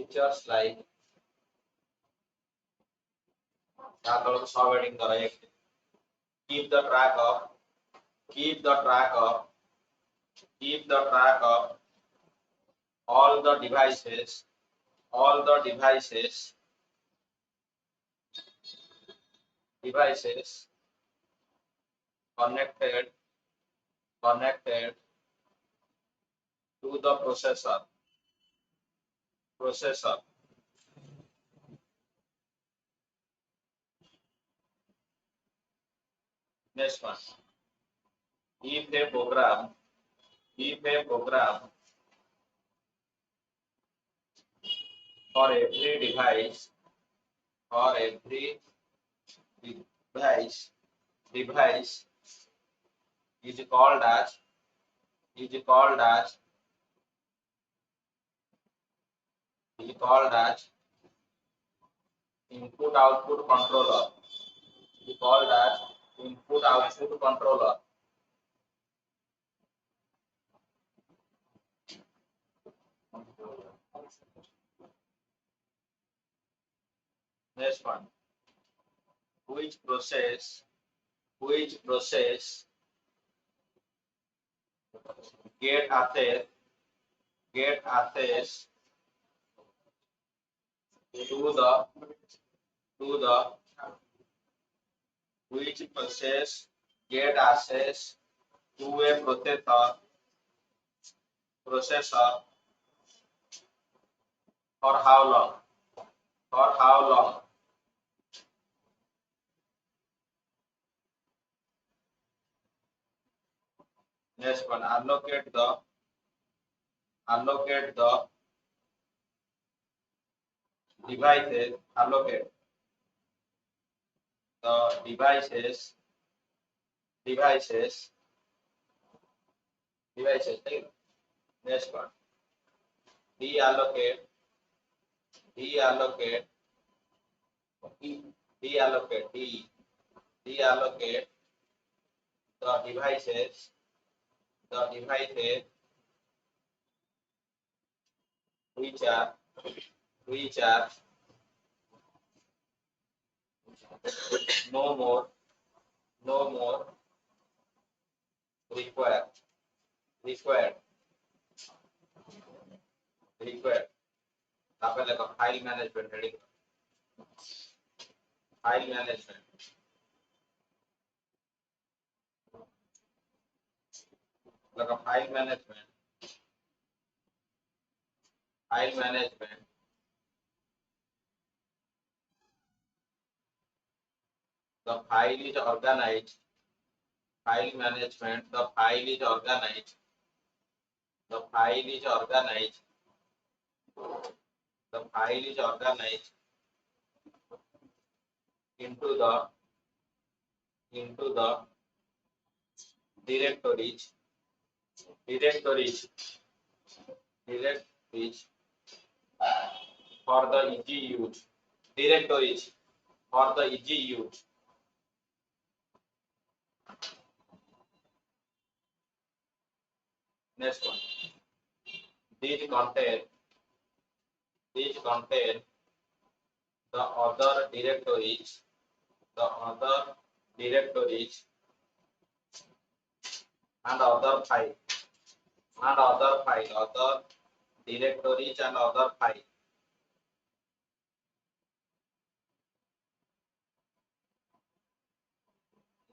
features like subheading correct. Keep the track of keep the track of keep the track of all the devices connected to the processor. Next one. If a program if a program for every device device is called as is called as is called as input output controller is called as input output controller. Next one. Which process get access to the which process get access to a processor for how long? For how long? Next one. Allocate the devices. Allocate the devices. Take next one. Deallocate deallocate deallocate deallocate the devices which are no more required तापर देखो file management ready file management the file is organized file management the file is organized the file is organized into the directories for the easy use directories for the easy use. Next one. These contain the other directories and other directories and other file.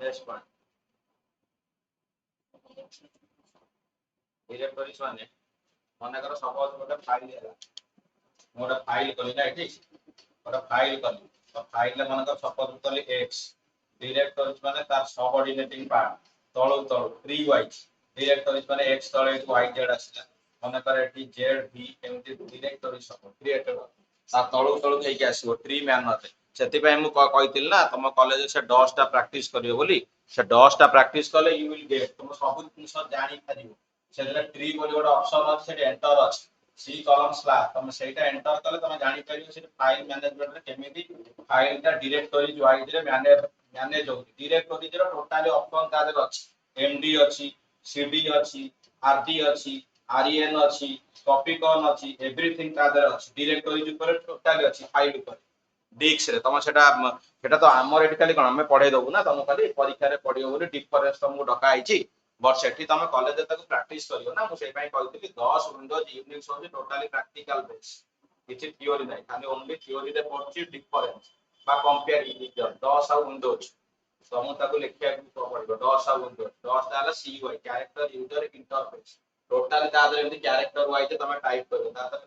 Next one. Directories माने कर suppose गोटे file है मोर file कली ना एठी गोटे file कली तो फाइल ले कर सपोज कली x डायरेक्टरीज माने तार सबऑर्डिनेटिंग पार्ट तळु ट्री वाइज डायरेक्टरीज माने x तळे y z आसला कर एठी z b केमति डायरेक्टरी सब क्रिएटेड ता तळु हेकि आसीबो ट्री मैनर सेति पय मु कहितिल ना तुम कॉलेज से डॉसटा प्रैक्टिस करियो बोली से डॉसटा प्रैक्टिस कले यू विल गेट तुम सब जिंस जानि परिबो सेले ट्री बोली गोटे ऑप्शन अछि से एंटर अछि सी कॉलम स्लैश तुम सेटा एंटर कले तुम जानि परिबो से फाइल मैनेजमेंट रे केमिति फाइल ता डायरेक्टरी वाइज रे मैनेज हो डायरेक्टरी रे टोटली ऑप्शन तादे अछि एमडी अछि सीडी अछि आरडी अछि REN ଅଛି, Copycon ଅଛି, एवरीथिंग ता देर अछि, डायरेक्टरी ऊपर टोटली अछि, फाइल ऊपर डिस्क रे तम सेटा तो हमर एटी खाली कोन हम पढे दबु ना तम खाली परीक्षा रे पढियो बोली डिफरेंस तुमको डका आइची बट सेठी तम कॉलेज रे ताको प्रैक्टिस करियो ना मु सेइ पई कहउतली 10 विंडोज यूनिक्स होची टोटली प्रैक्टिकल बेस किछि थ्योरी नै खाली ओनली थ्योरी रे पढछि डिफरेंस बा कंपेयर यूजर 10 और विंडोज तो मु ताको लेखिया को पड़िबो 10 और विंडोज 10 ताला CUI character user interface totally ता देर एमती कैरेक्टर वाइज तम टाइप करियो ता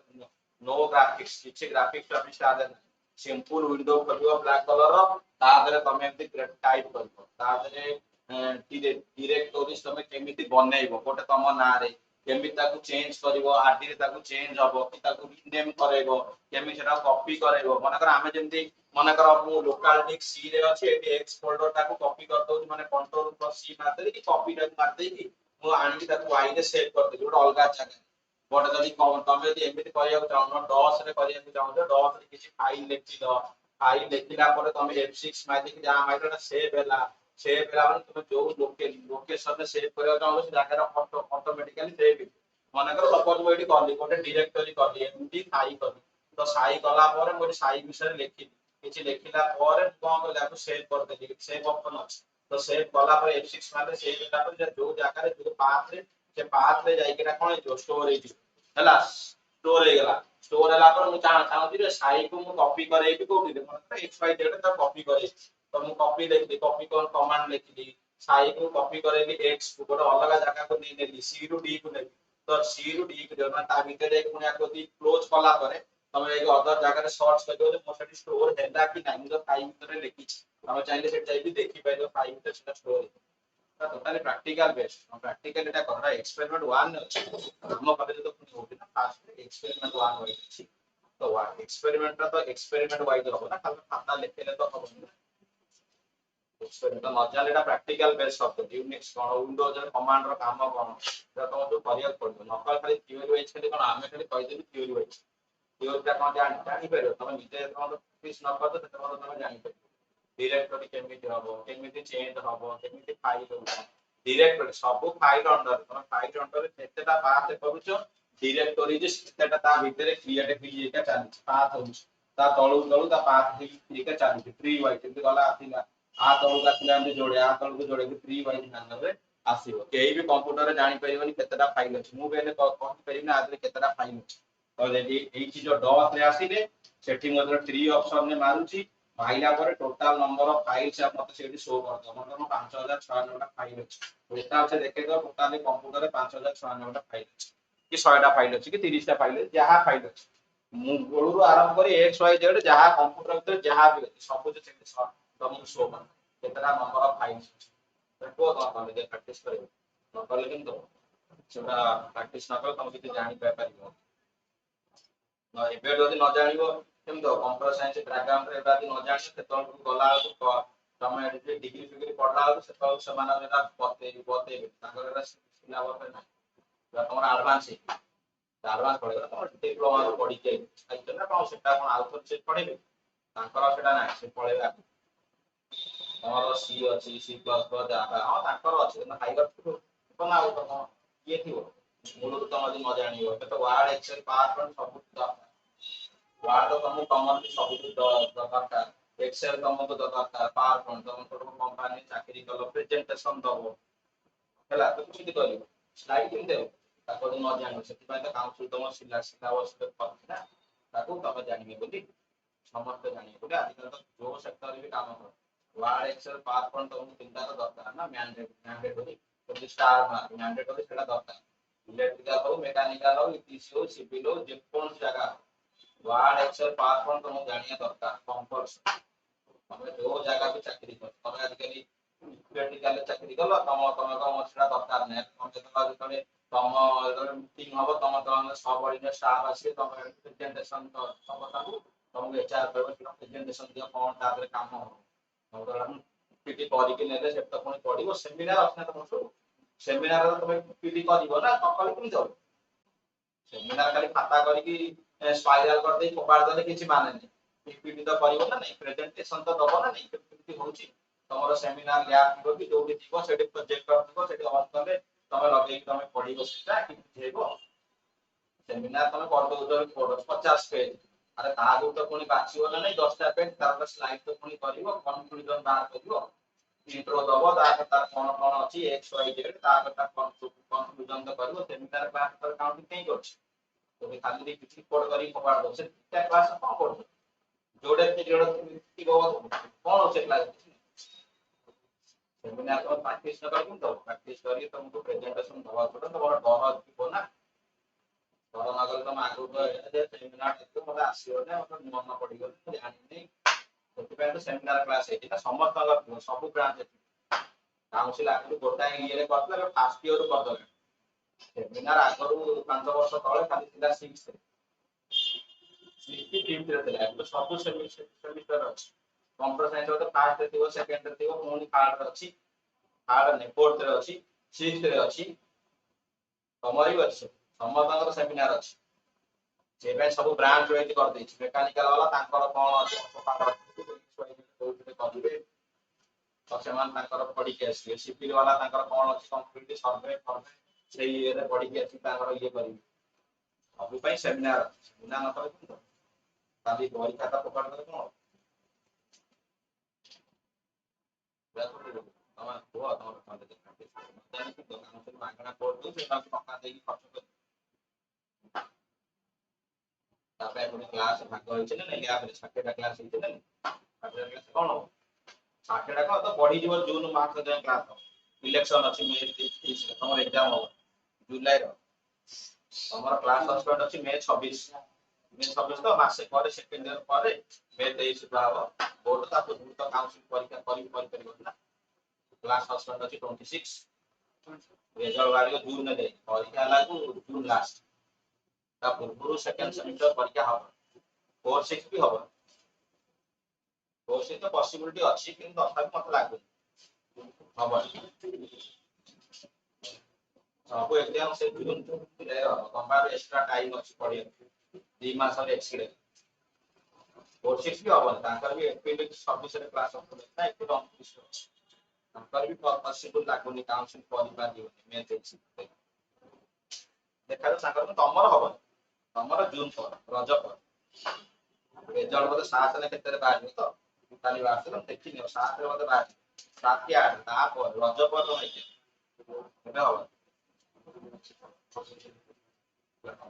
नो ग्राफिक्स किछि ग्राफिक्स टॉपिक ता देर सिंपल विंडो खोलियो ब्लैक कलर रो ता देरे तमे एमती टाइप करबो ता देरे डायरेक्टरीज तमे केमिति बनेइबो गोटे तम ना रे केमिति ताकू चेंज करिवो आरडी रे ताकू चेंज हबो कि ताकू रीनेम करैबो केमिति सेटा कॉपी करैबो माने कर आमे जेमति माने कर मु लोकल डिस्क सी रे अछि एटी एक्स फोल्डर ताकू कॉपी कर दउ माने कंट्रोल प्लस सी मार दे कि कॉपी रे मार दे कि मु आनी ताकू वाई रे सेव कर दे गोटे अलगा जगह बट जदि तमे जदि एमिति करिया चाहो डॉस रे करिया चाहो डॉस रे किछि फाइल लिखि दो फाइल लिखिला पर तमे F6 मार दे कि जा माइटा सेव हैला सेव हैला माने तमे जो लोकेशन रे सेव करिया चाहो से जागा रे ऑटोमेटिकली सेव माने कर सपोज मु एटी करली गोटे डायरेक्टरी करली एमिति साई करली तो साई कला पर मु साई विषय लिखि किछि लिखिला पर कोन कला को सेव कर देली सेव ऑप्शन अछि तो सेव कला पर F6 मार दे सेव हैला पर जो जागा रे जो पाथ रे से पाथ रे जाई केना कोन जो स्टोर हे हैला स्टोर हे गला स्टोर हैला पर मु चाहती रे साई को मु कॉपी करे भी कोठी दे मतलब एक्स वाई जेड तो कॉपी करे तो मु कॉपी लिखली कॉपी कोन कमांड लिखली साई को कॉपी करेली एक्स को गोटे अलग जगह को नै नेली सी रु डी को नेली तो सी रु डी को देना ता भीतर एक पुनी आको दी क्लोज कला करे तमे एक अदर जगह रे सर्च करियो जे मोर सेठी स्टोर हैला कि नै मु तो फाइल भीतर लिखि तमे चाहिले सेठ जाई भी देखि पाइलो फाइल भीतर सेटा स्टोर है टोटली प्रैक्टिकल बेस्ड प्रैक्टिकल एटा कररा एक्सपेरिमेंट 1 अछि हम कॉलेज तो पुनी होती ना फास्ट एक्सपेरिमेंट 1 होई अछि तो वा एक्सपेरिमेंट तो एक्सपेरिमेंट वाइज हो ना खाली खाता लिखेले तो हबो एक्सपेरिमेंट तो मजा लेटा प्रैक्टिकल बेस्ड सब यूनिक्स कोन विंडोज रे कमांड रो काम कोन तो तुम जो करिया पड़ो नकल खाली थ्योरी वाइज खाली कोन आमे खाली कहि देबी थ्योरी वाइज थ्योरी ता कोन जानि पारो तुम निजे तुम फिस न कर तो तुम जानि पारो डायरेक्टरी केमिति हबो केमिति चेंज हबो केमिति फाइल हो डायरेक्टरी सब फाइल अंडर तुम फाइल अंडर केतेटा पाथ करूचो डायरेक्टरी जे केतेटा ता भीतर क्रिएट फ्री एका चालि पाथ हो ता तळु तळु ता पाथ फ्री एका चालि फ्री वाइज केमिति गला आथिला आ तळु आथिला एमति जोड़े आ तळु जोड़े फ्री वाइज नाम रे आसीबो केही भी कंप्यूटर रे जानि परिबनी केतेटा फाइल अछि मु बेले कहि परिना आदि केतेटा फाइल अछि तो जेदी एई चीज डॉट रे आसीले सेठी मधर ट्री ऑप्शन ने मारुची माइला पर टोटल नंबर ऑफ फाइल्स आप मते सेठी शो कर दो मतलब 5096 टा फाइल अछि टोटल से देखे दो टोटली कंप्यूटर रे 5096 टा फाइल अछि कि 100 टा फाइल अछि कि 30 टा फाइल अछि जहा फाइल अछि मु गोळु आरंभ करी एक्स वाई जेड जहा कंप्यूटर भीतर जहा भी अछि सब जे सेठी तमु शो कर केतना नंबर ऑफ फाइल्स अछि देखो तो कॉलेज प्रैक्टिस करियो न कले किंतु सेटा प्रैक्टिस न कले तम किछि जानि पाइ परिबो न एबे जदि न जानिबो केमतो कंप्यूटर साइंस बैकग्राउंड रे बादी न जानि केतल गला तमे डिग्री फिग्री पढला से तो समान जेटा बते ताकर सिलेबस पे ना तमरा एडवांस एडवांस पड़ेगा तो डिप्लोमा रो पढ़ी के आइतो ना कौन सेटा कोन आउटर से पढ़ेबे ताकर सेटा ना से पढ़ेबा तमरो सी अछि सी प्लस प्लस जावा हां ताकर अछि ना हाइगर बना हो तो ये थिबो मूल तो मदि न जानिबो तो वर्ड एक्सेल पावरपॉइंट सब वर्ड तो तुम कमन सब दरकार एक्सेल तुमको दरकार पावरपॉइंट तुम कंपनी चाकरी कलो प्रेजेंटेशन दबो हैला तो कुछ करियो स्लाइड केम देबो ताको न जानो सेति पय तो काउंसिल तुम सिलेबस पे पड़छि ना ताको तब जानिबे बोली समस्त जानिबे बोली आजकल तो जो सेक्टर भी काम कर वर्ड एक्सेल पावरपॉइंट तुम चिंता तो दरकार ना मैंडेटरी तो स्टार मैंडेटरी सेटा दरकार इलेक्ट्रिकल हो मेकानिकल हो ईटीसी हो सिविल हो जे कोन जगह वर्ड एक्सेल पावरपॉइंट तुम जानिया दरकार कंपल्सरी तमे जो जगह पे चाकरी कर तमे आजकल प्रैक्टिकल चाकरी कलो तम सेटा दरकार नै तम जतका तम मीटिंग हबो तम सब बड़ी स्टाफ आसी तम प्रेजेंटेशन सब ताकू तम एचआर प्रेजेंटेशन दियो कोन तादरे काम हो तम पीटी करी के नेले सेटा कोन पडिबो सेमिनार असना तम सब सेमिनार तम पीटी करिवो ना सकाळ किन जाउ सेमिनार खाली खाता करी की स्पाइराल कर दे फोपाड़ दे किछि माने नै पीपीटी तो करिवो ना नहीं प्रेजेंटेशन तो दबो ना नहीं केमति होउची तमरो सेमिनार लैब थी जोडी थी सेठी प्रोजेक्टर थी सेठी ऑन करे तमे लगे तमे पढिबो सेटा कि बुझेबो सेमिनार तुम कर दो 50 पेज अरे तादू तो पुणी बाछिबो ना नहीं 10टा पेज तार स्लाइड तो पुणी करिवो कंक्लूजन बाहर करिवो इंट्रो दबो तार कोन कोन अछि एक्स वाई जेड तार कंक्लूजन तो करिवो सेमिनार क्लास पर काउंटिंग नहीं करछ तो खाली रिपोर्ट करी फोरवर्ड दो से क्लास कोन करछ जोड़े पीरियड की कोन होचे क्लास सेमिनार तो प्रैक्टिस न करिन तो प्रैक्टिस करी तुमको प्रेजेंटेशन दवा पड़ो तो बड़ा डर हो ना डर नगल तुम आगु तो सेमिनार तो मते आसीओ ने मतलब मन पड़ी गल जानि नहीं ସେଥିପାଇଁ ତ ସେମିନାର କ୍ଲାସ ହେଇଛି ନା ସମସ୍ତଙ୍କର ସବୁ ବ୍ରାଞ୍ଚ କାଉନସିଲ ଆଗରୁ ଗୋଟାଏ ଇଏରେ କରିଥିଲେ ଏବେ ଫାର୍ଷ୍ଟ ଇୟରରୁ କରିଦେଲେ ସେମିନାର ଆଗରୁ 5 ବର୍ଷ ତଳେ ଖାଲି ଥିଲା 6 ରେ 65 ରେ ଥିଲା ଏବେ ସବୁ ସେମିଷ୍ଟର ଅଛି कंप्यूटर साइंस रे तो फर्स्ट रे थिबो सेकंड रे थिबो पुनी थर्ड रे अछि थर्ड ने फोर्थ रे अछि सिक्स्थ रे अछि तमरी अछि समतंगर सेमिनार अछि जेबे सब ब्रांच वेट कर दै छी मेकानिकल वाला तांकर कोन अछि पाठ करिवे तो सेमान तांकर पढी के आसी सिविल वाला तांकर कोन अछि कंप्लीट सर्वे सर्वे सेही रे पढी के आसी तांकर ये करिवे अभी पई सेमिनार ना न करे खाली परीक्षा का पकड़ कर कोन तमा हुआ तमा खाते जानि कि दोकान से मागना कोड दो से टका देई खर्च कर तापे पुनी क्लास भाग होइछ ना लैब रे 60 टा क्लास होइछ ना 60 क्लास कोन हो 60 टा को तो बढ़ी जीव जून मार्च जाय क्लास इलेक्शन अछि मे 30 तमर एग्जाम हो जुलाई रो तमर क्लास सस्पेंड अछि मे 26 तो मासे पर सेकंड ईयर पर मे 23 बाबा बोर्ड ता पूर्व तो काउंसिल परीक्षा करी ना क्लास सस्पेंड अछि 26 रिजल्ट वाली जून में दे परीक्षा लागू जून लास्ट ता पूर्व सेकंड सेमेस्टर परीक्षा हो 4-6 भी हो 4-6 तो पॉसिबिलिटी अछि किंतु तथापि मत लागू हो सब एग्जाम से जून जुलाई रो कंबार एक्स्ट्रा टाइम अछि पढे 2 मास रे एक्सपीरियंस 4-6 भी हो तांकर भी एप्रिल 26 रे क्लास हो ना एक तो तांकर भी पॉसिबल लागुनी काउंसिल परिबा दिबे मे देखि देखा तांकर तमर हो तमर जून पर रज पर रिजल्ट बोले 7 ने केते रे बाहर तो खाली बाहर से देखि ने 7 रे बोले बाहर 7 के 8 ता पर रज पर तो नहीं केबे हो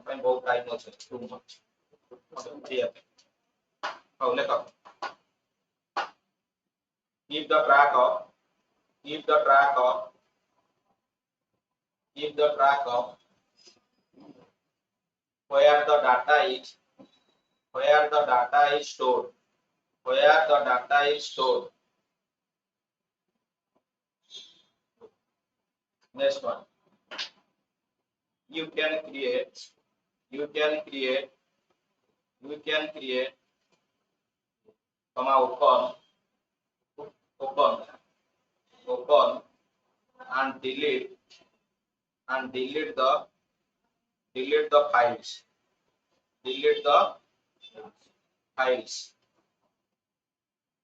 ପାଇଁ ବହୁତ ଟାଇମ ଅଛି ଟୁ ମଚ ବୁଝିବା ପାଇଁ ହଉ ଲେଖ keep the track of keep the track of keep the track of where the data is stored where the data is stored next one you can create comma open and delete the files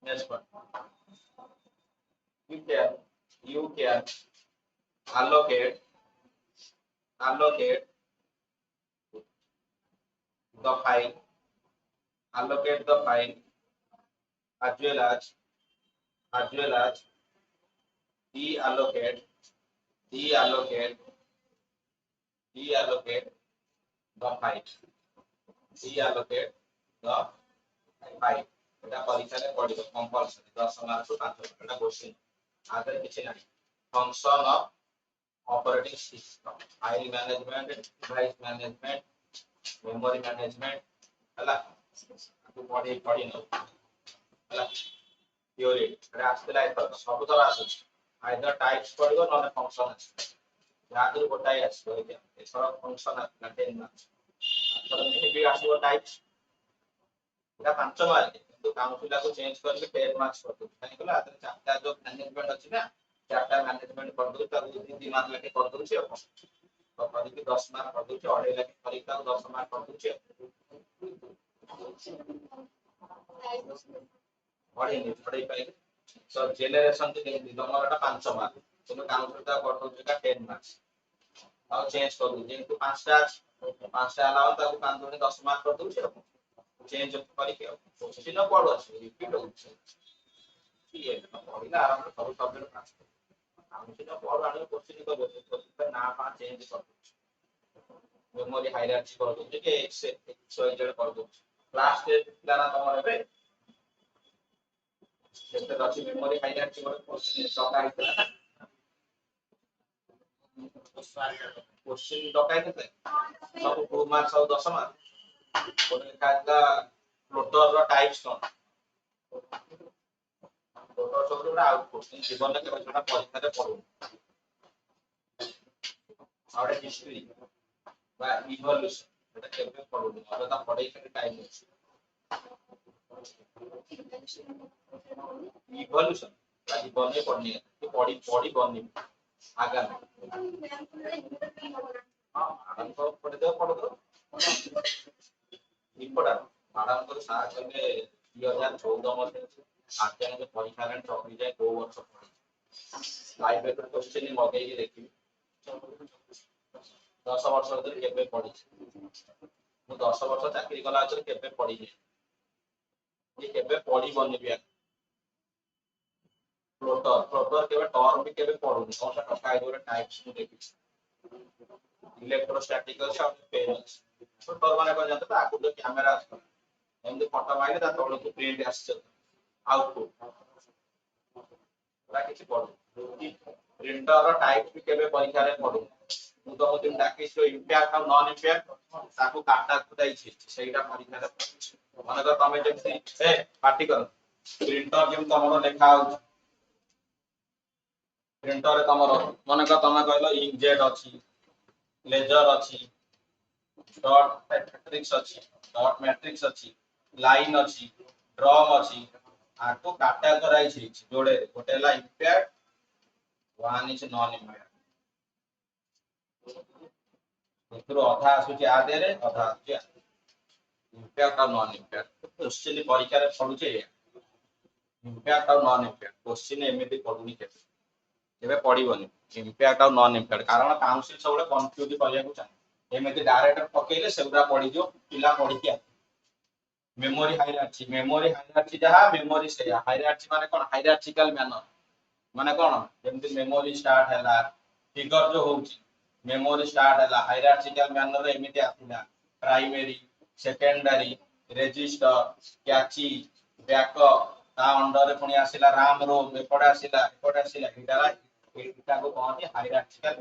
next one you can allocate the file as well as deallocate the file deallocate the file এটা পরীক্ষাতে পড়িব compulsory 10 mark 5 এটা question আগে কিছু নাই function of operating system file management device management memory management हला तू पढ़ी न हला theory रे आस्ते लाइ तो सब तरह आसु आइदर टाइप्स पढ़िबो नने फंक्शन अछि याद गोटाई आसी होय ए सब फंक्शन ना 10 मार्क्स तर भी आसीबो टाइप्स एटा 5 मार्क किंतु काउंसिल को चेंज करके 10 मार्क्स कर दो काहे कहला आदर चारटा जो मैनेजमेंट अछि ना चारटा मैनेजमेंट कर दो ताकि 3 मार्क लेके कर दो छी तो करी 10 मार्क कर दो छी 2.5 लेके परीक्षा 10 मार्क कर दो छी पढ़े पाए तो जनरेशन के तमरा 5 मार्क तो काउंसिल ता कर दो का 10 मार्क्स और चेंज कर दो जेंतु 5टा ପାଞ୍ଚଟା ହେଲା ମାନେ ତାକୁ 5 ଗୁଣି 10 ମାର୍କ କରିଦଉଛି ଆଉ ଚେଞ୍ଜ କରିକି ଆଉ କୋଶ୍ଚିନ୍ କୁଆଡୁ ଆସିବ ରିପିଟ୍ ହଉଛି ଇଏ ପଢିଲା ଆରାମରେ ସବୁ ସବଜେକ୍ଟ ପାସ୍ ଆମେ ସିନା କୁଆଡୁ ଆଣିବ କୋଶ୍ଚିନ୍ କରିବ କୋଶ୍ଚିନ୍ ନା ପା ଚେଞ୍ଜ କରିଦଉଛି मेमोरी हायरार्की कर दଉଛି कि x y z कर ଦଉଛି क्लास टेस्ट ପିଲା ତମର ଏବେ ଯେତେ ଅଛି मेमोरी हायरार्की ଗୋଟେ କୋଶ୍ଚିନ୍ ଡକା ହେଇଥିଲା ନା କୋଶ୍ଚିନ୍ ଡକା ହେଇଥିଲା ସବୁ 2 ମାର୍କ ଆଉ 10 ମାର୍କ ଗୋଟେ ଲେଖା ହେଇଥିଲା ଫ୍ଲୋଟର ର ଟାଇପ୍ସ କଣ ଫ୍ଲୋଟର ସବୁ ଗୋଟେ ଆଉଟପୁଟ ଜୀବନରେ କେବେ ସେଟା ପରୀକ୍ଷାରେ ପଡୁନି ଆଉ ଗୋଟେ ହିଷ୍ଟ୍ରି বা ইভলিউশন এটা কেমনে পড়বো আমরা তা পড়াই খালি টাইম আছে ইভলিউশন বা জীবনে পড়নি তো পড়ি পড়ি বনি আগাম আগাম তো পড়ে দাও ইম্পর্টেন্ট আগামতর সারা কইলে 2014 মধ্যে আজকে পরীক্ষা রেন্ট চকরি যায় 2 বছর পরে লাইভ পেপার কোশ্চেন মগেই দেখি 10 ବର୍ଷ ଭିତରେ କେବେ ପଢିଛି ମୁଁ 10 ବର୍ଷ ଚାକିରି କଲା ଭିତରେ କେବେ ପଢିନି ଯେ କେବେ ପଢିବନି ବି ଫ୍ଲୋଟର କେବେ ଟର୍ମ ବି କେବେ ପଢୁନି କଣଟା ଟକା ହେଇଛି ଗୋଟେ ଟାଇପ୍ସ ମୁଁ ଦେଖିଛି ଇଲେକ୍ଟ୍ରୋସ୍ଟାଟିକ ଅଛି ଆଉ ପେନ୍ ଅଛି ଫ୍ଲୋଟର ମାନେ କଣ ଜାଣିଛ ଆଗରୁ ଯୋଉ କ୍ୟାମେରା ଅଛି ଏମିତି ଫଟୋ ମାରିଲେ ତା ତଳକୁ ପ୍ରିଣ୍ଟ ଆସିଛି ଆଉଟପୁଟ ପୁରା କିଛି ପଢୁନି ପ୍ରିଣ୍ଟର ଟାଇପ ବି କେବେ ପରୀକ୍ଷାରେ ପଢୁନି ମୁଁ ତ ଗୋଟେ ଡାକିଛି ଇମ୍ପ୍ୟାକ୍ଟ ଆଉ ନନ୍ ଇମ୍ପ୍ୟାକ୍ଟ ତାକୁ କାଟା କୁଟା ହେଇଛି ସେଇଟା ପରୀକ୍ଷାରେ ମନେ କର ତମେ ଯେମିତି ପାର୍ଟି କର ପ୍ରିଣ୍ଟର ଯେମିତି ତମର ଲେଖା ହଉଛି ପ୍ରିଣ୍ଟରରେ ତମର ମନେ କର ତମେ କହିଲ ଇଙ୍କଜେଟ୍ ଅଛି ଲେଜର ଅଛି ଡଟ୍ ମ୍ୟାଟ୍ରିକ୍ସ ଅଛି ଡଟ୍ ମ୍ୟାଟ୍ରିକ୍ସ ଅଛି ଲାଇନ୍ ଅଛି ଡ୍ରମ୍ ଅଛି ଆକୁ କାଟା କରାଇଛି ଯୋଡେ ଗୋଟେ ହେଲା impact one is non impact ଏଥିରୁ ଅଧା ଆସୁଛି ଆ ଦେହରେ ଅଧା ଆସୁଛି ଇମ୍ପ୍ୟାକ୍ଟ ଆଉ ନନ୍ ଇମ୍ପ୍ୟାକ୍ଟ କୋଶ୍ଚିନ୍ ପରୀକ୍ଷାରେ ପଡୁଛି ଇମ୍ପ୍ୟାକ୍ଟ ଆଉ ନନ୍ ଇମ୍ପ୍ୟାକ୍ଟ କୋଶ୍ଚିନ୍ ଏମିତି ପଡୁନି କେବେ ପଡିବନି ଇମ୍ପ୍ୟାକ୍ଟ ଆଉ ନନ୍ ଇମ୍ପ୍ୟାକ୍ଟ କାରଣ କାଉନସିଲ ସବୁବେଳେ କନଫ୍ୟୁଜ କରିବାକୁ ଚାହେଁ ଏମିତି ଡାଇରେକ୍ଟ ପକେଇଲେ ସେଗୁଡା ପଡିଯିବ ପିଲା ପଢିକି मेमोरी हायरार्की जहा मेमोरी से हायरार्की माने कोन हायरार्किकल मैनर माने कोन जेमति मेमोरी स्टार्ट हैला फिगर जो होउची मेमोरी स्टार्ट हैला हायरार्किकल मैनर रे एमिति आथिला प्राइमरी सेकेंडरी रजिस्टर कैची बैकअप ता अंडर रे पुनी आसिला राम रोम एपडा आसिला एटा को कहती हायरार्किकल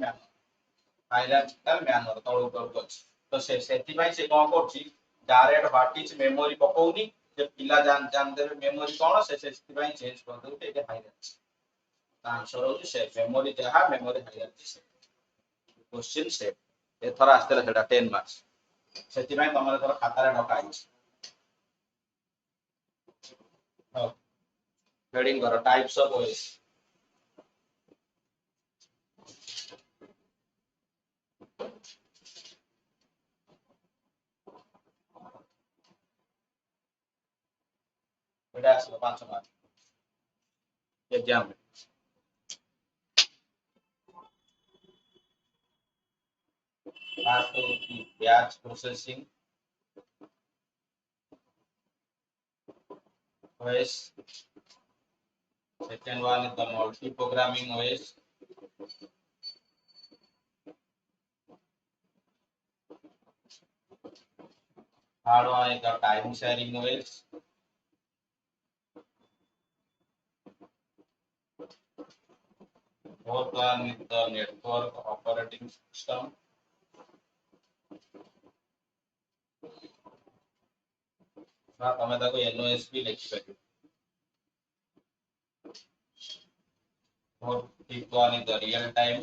मैनर तळो तळो तो सेति भाई से कोन करची डायरेक्ट व्हाट इज मेमोरी पकाउनी जे पिला जान देबे मेमोरी कोन से भाई चेंज कर दउ एटे हायरार्की आंसर हो से मेमोरी जहा मेमोरी हायरार्की से क्वेश्चन से एथर आस्तेला सेटा 10 मार्क्स सेति भाई तमरे थोर खाता रे ढका आइछ हां हेडिंग करो टाइप्स ऑफ ओएस एटा आसलो 5 मार्क एग्जाम में part 2 batch processing OS second one is the multi programming OS third one is the time sharing OS fourth one is the network operating system तमे ताको NOS भी लिखि पाबो और fifth one is the real time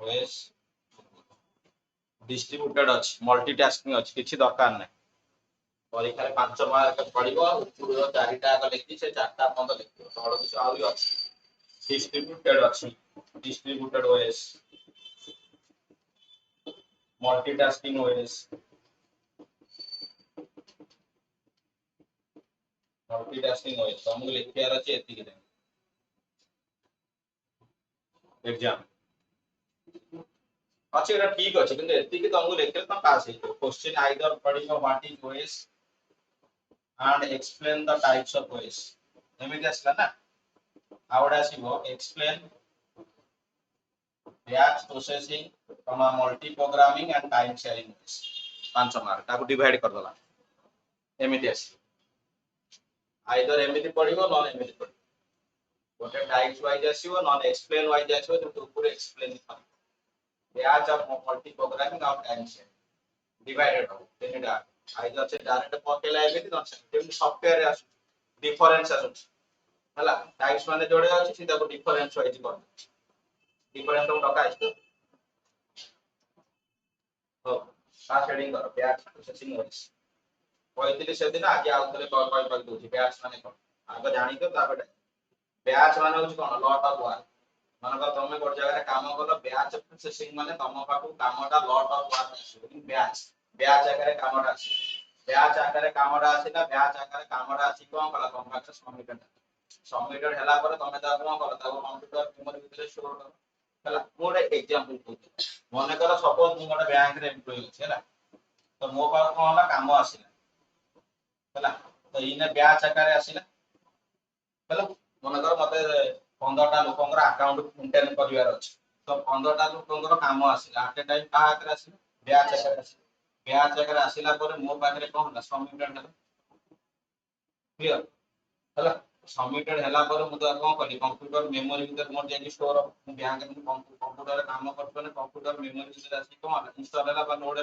OS distributed अछि multitasking अछि किछि दरकार नै परीक्षा रे 5 मार्क पड़िबो पूरा चारिटा का लिखि से चारटा पंद लिखि तळो किछ आउरी अछि डिस्ट्रीब्यूटेड ओएस multitasking OS तुमको लिखियार अछि एतिक एग्जाम अच्छे एटा ठीक अछि किंतु एति कि तुमको लेखले त पास हे क्वेश्चन आइदर पढिबो what is OS and explain the types of OS एमिति आसला ना आवडा आसीबो explain batch processing multi programming and time sharing OS 5 mark ताको डिवाइड कर दला एमिति आसी आइदर एमिति पढिबो नन एमिति पढिबो गोटे टाइप्स वाइज आसीबो नन एक्सप्लेन वाइज आसीबो जो पूरे एक्सप्लेन था batch of multi programming and time sharing divided हो तिनिटा आइदर से डायरेक्ट पकेला एमिति नन सेम सॉफ्टवेयर आसु डिफरेंस आसु हला टाइप्स माने जोड़े अछि सीधा को डिफरेंस वाइज कर डिफरेंस तो डका आछि हो सा शेडिंग करो बैच प्रोसेसिंग वाइज କହିଥିଲି ସେଦିନ ଆଜି ଆଉ ଥରେ କହି ଦଉଛି ବ୍ୟାଚ୍ ମାନେ କଣ ଆଗ ଜାଣିଛ ତାପରେ ବ୍ୟାଚ୍ ମାନେ ହଉଛି କଣ ଲଟ୍ ଅଫ ୱାର୍କ ମାନକ ତମେ ଗୋଟେ ଜାଗାରେ କାମ କଲ ବ୍ୟାଚ୍ ପ୍ରୋସେସିଂ ମାନେ ତମ ପାଖକୁ କାମଟା ଲଟ୍ ଅଫ ୱାର୍କ ଆସିବ ବ୍ୟାଚ୍ ଆକାରରେ କାମଟା ଆସିବ ବ୍ୟାଚ୍ ଆକାରରେ କାମଟା ଆସିଲା ବ୍ୟାଚ୍ ଆକାରରେ କାମଟା ଆସି କଣ କଲା ତମ ପାଖରେ ସବମିଟେଡ୍ ହେଲା ପରେ ତମେ ତା କଣ କଲ ତାକୁ କମ୍ପ୍ୟୁଟର ମେମୋରି ଭିତରେ ଷ୍ଟୋର କର ହେଲା ମୁଁ ଗୋଟେ एग्जांपल କହୁଛି ମନେ କର ସପୋଜ ମୁଁ ଗୋଟେ ବ୍ୟାଙ୍କ ରେ ଏମ୍ପ୍ଲୟି ଅଛି ହେଲା ତ ମୋ ପାଖକୁ କଣ ହେଲା କାମ ଆସିଲା ହେଲା ତ ଇନେ ବ୍ୟାଚ୍ ଆକାରରେ ଆସିଲା ହେଲା ମନେ କର ମତେ 15ଟା ଲୋକଙ୍କର ଆକାଉଣ୍ଟ ମେଣ୍ଟେନ କରିବାର ଅଛି ତ 15ଟା ଲୋକଙ୍କର କାମ ଆସିଲା ଆଟ ଏ ଟାଇମ କାହା ଆକାରରେ ଆସିଲା ବ୍ୟାଚ୍ ଆକାରରେ ଆସିଲା ବ୍ୟାଚ୍ ଆକାରରେ ଆସିଲା ପରେ ମୋ ପାଖରେ କଣ ହେଲା ସବମିଟେଡ୍ ହେଲା କ୍ଲିୟର ହେଲା ସବମିଟେଡ୍ ହେଲା ପରେ ମୁଁ ତ କଣ କଲି କମ୍ପ୍ୟୁଟର ମେମୋରି ଭିତରେ ମୋର ଯାଇକି ଷ୍ଟୋର ମୁଁ ବ୍ୟାଙ୍କ ରେ କମ୍ପ୍ୟୁଟର କାମ କରୁଛେ କମ୍ପ୍ୟୁଟର ମେମୋରି ଭିତରେ ଆସିକି କଣ ହେଲା ଇନଷ୍ଟଲ ହେଲା ବା ଲୋଡ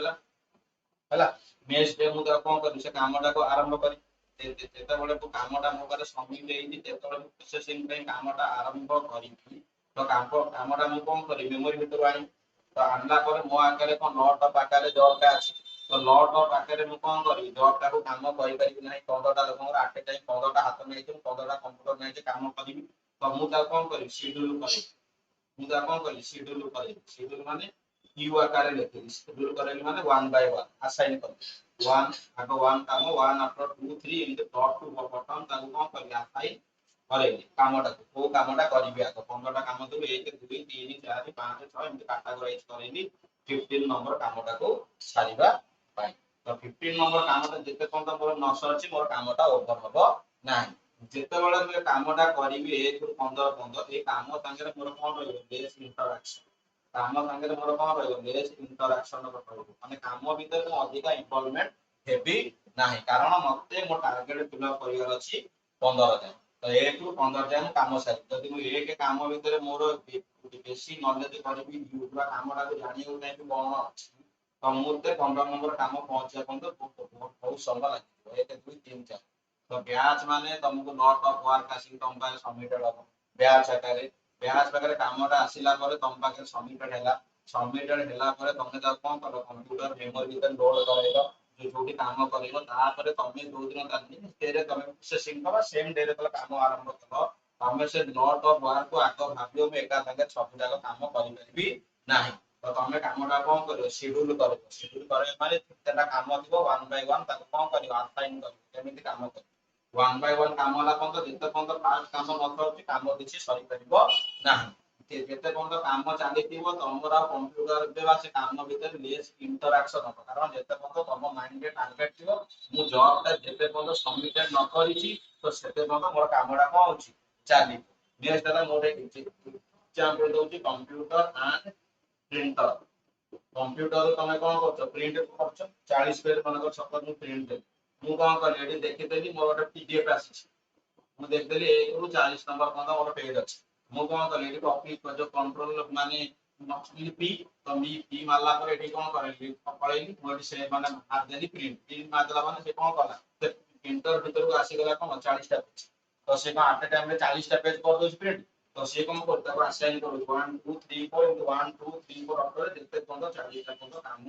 ହେଲା ନେକ୍ସଟ ଡେ ମୁଁ ତ କଣ କଲି ସେ କାମଟାକୁ ଆରମ୍ଭ କରି ଯେତେବେଳେ ମୁଁ କାମଟା ମୋ ପାଖରେ ସବମିଟ ହେଇଛି ଯେତେବେଳେ ମୁଁ ପ୍ରୋସେସିଂ ପାଇଁ କାମଟା ଆରମ୍ଭ କରିବି ତ କାମଟା ମୁଁ କଣ କରିବି ମେମୋରି ଭିତରୁ ଆଣିବି ତ ଆଣିଲା ପରେ ମୋ ଆଗରେ କଣ ଲଟ୍ ଅଫ ଆକାରରେ ଜବ୍ଟା ଅଛି ତ ଲଟ୍ ଅଫ ଆକାରରେ ମୁଁ କଣ କରିବି ଜବ୍ଟାକୁ କାମ କରିପାରିବି ନାହିଁ 15ଟା ଲୋକଙ୍କର ଆଟ ଏ ଟାଇମ 15ଟା ହାତ ନେଇଛି 15ଟା କମ୍ପ୍ୟୁଟର ନେଇଛି କାମ କରିବି ତ ମୁଁ ତାକୁ କଣ କରିବି ଶିଡ୍ୟୁଲ କରିବି ମୁଁ ତାକୁ କଣ କରିବି ଶିଡ୍ୟୁଲ କରିବି ଶିଡ୍ୟୁଲ ମାନେ क्यू आकार लेते शेड्यूल करेंगे माने 1 बाय 1 असाइन कर 1 आगो 1 काम 1 after 2 3 and top to bottom ताको कोन करिया असाइन करेंगे कामटा को कामटा करिबे आगो 15टा काम तो 1 2 3 4 5 6 एंड कैटेगराइज करेंगे 15 नंबर कामटा को सारिबा पाई तो 15 नंबर कामटा जेते कोन तो मोर नस अछि मोर कामटा ओवर हबो नाही जेतेबेले मैं कामटा करिबी 1 ରୁ 15 15 ए काम संगे मोर कोन रहइबो बेस इंटरेक्शन काम संगे मोर कोन रहइबो बेस इंटरेक्शन रहइबो माने काम भीतर मो अधिका इन्वॉल्वमेंट हेबी नाही कारण मते मो टारगेट फिल अप करिवार अछि 15 दिन तो 1 ରୁ 15 दिन काम सारि जदि मो एक काम भीतर मोर बेसी नॉलेज करबी युवा कामटा को जानियो नै कि कोन अछि तो मुते 15 नंबर काम पहुंचे पण तो बहुत समय लागिबो 1 2 3 4 तो ब्याज माने तुमको लॉट ऑफ वर्क आसी तुम पाए सबमिटेड हो ब्याज आकारे ब्याज पाखरे कामटा आसीला परे तुम पाखरे सबमिटेड हैला परे तुमने ता कोन करो कंप्यूटर मेमोरी भीतर लोड करैलो जो जोटी काम करिवो ता परे तुमे दो दिन तानी तेरे तुमे प्रोसेसिंग करो सेम डे रे काम आरंभ करो तुमे से लॉट ऑफ वर्क को आको भाबियो में एका संगे सब जाक काम करि परबी नाही तो तुमे कामटा कोन करिवो शेड्यूल करे माने तेटा काम थिबो 1 बाय 1 ताको कोन करिवो असाइन करिवो केमिति काम करिवो 1 बाय 1 काम वाला पंत जिते पंत फास्ट काम न होची काम किछि सरी परिबो नाही जेते पंत काम चालिथिबो तमरा कंप्यूटर देबा से काम भीतर लेस इंटरेक्शन हो कारण जेते पंत तम माइंड के टारगेट थिबो मु जॉब ता जेते पंत सबमिटेड न करिछि तो सेते पंत मोर कामडा को होची चाली नेक्स्ट दादा मोर एग्जांपल दोची कंप्यूटर एंड प्रिंटर कंप्यूटर तमे कोन करछ प्रिंट करछ 40 पेज मनकर सपोज मु प्रिंट दे मु कोन कर एडी देखि देली मोर ଗୋଟେ पीडीएफ आसी मु देख देली 1 ରୁ 40 नंबर पन्दा मोर पेज अछि मु कोन कर एडी कॉपी कर जो कंट्रोल माने नक्सली पी तो मी पी मारला पर एडी कोन करली पळेली मोडी से माने मार देली प्रिंट मारला माने से कोन कला प्रिंटर भीतर को आसी गला कोन 40 टा पेज तो से को एट टाइम में 40 टा पेज कर दोछ प्रिंट तो से कोन करता को असाइन करू 1 2 3 4 1 2 3 4 ऑर्डर जेते पंदा 40 टा पंदा काम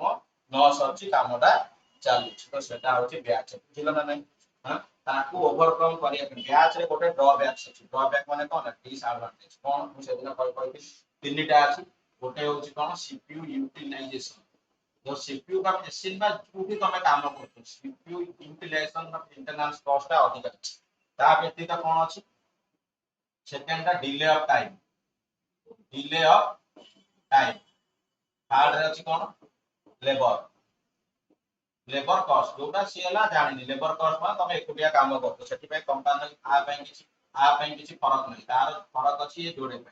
न सरची कामटा चालू तो सेटा होची ब्याच बुझिलो ना नहीं हां ताकू ओवरकम करिया ब्याच रे गोटे ड्रॉबैक्स अछि ड्रॉबैक माने कोन डिसएडवांटेज कोन मु सेदिन कहि तीनटा अछि गोटे होची कोन सीपीयू यूटिलाइजेशन जो सीपीयू का मशीन में जोटी तमे काम करछो सीपीयू यूटिलाइजेशन का इंटरनल कॉस्ट अधिक अछि ता व्यक्ति का कोन अछि सेकंड टा डिले ऑफ टाइम थर्ड रे अछि कोन लेबर लेबर कॉस्ट जोटा सी हला जानि लेबर कॉस्ट मा तमे एकुटिया काम करतो सेति पे कंपनी आ पे किछि फरक नै तार फरक अछि ये जोड़े पे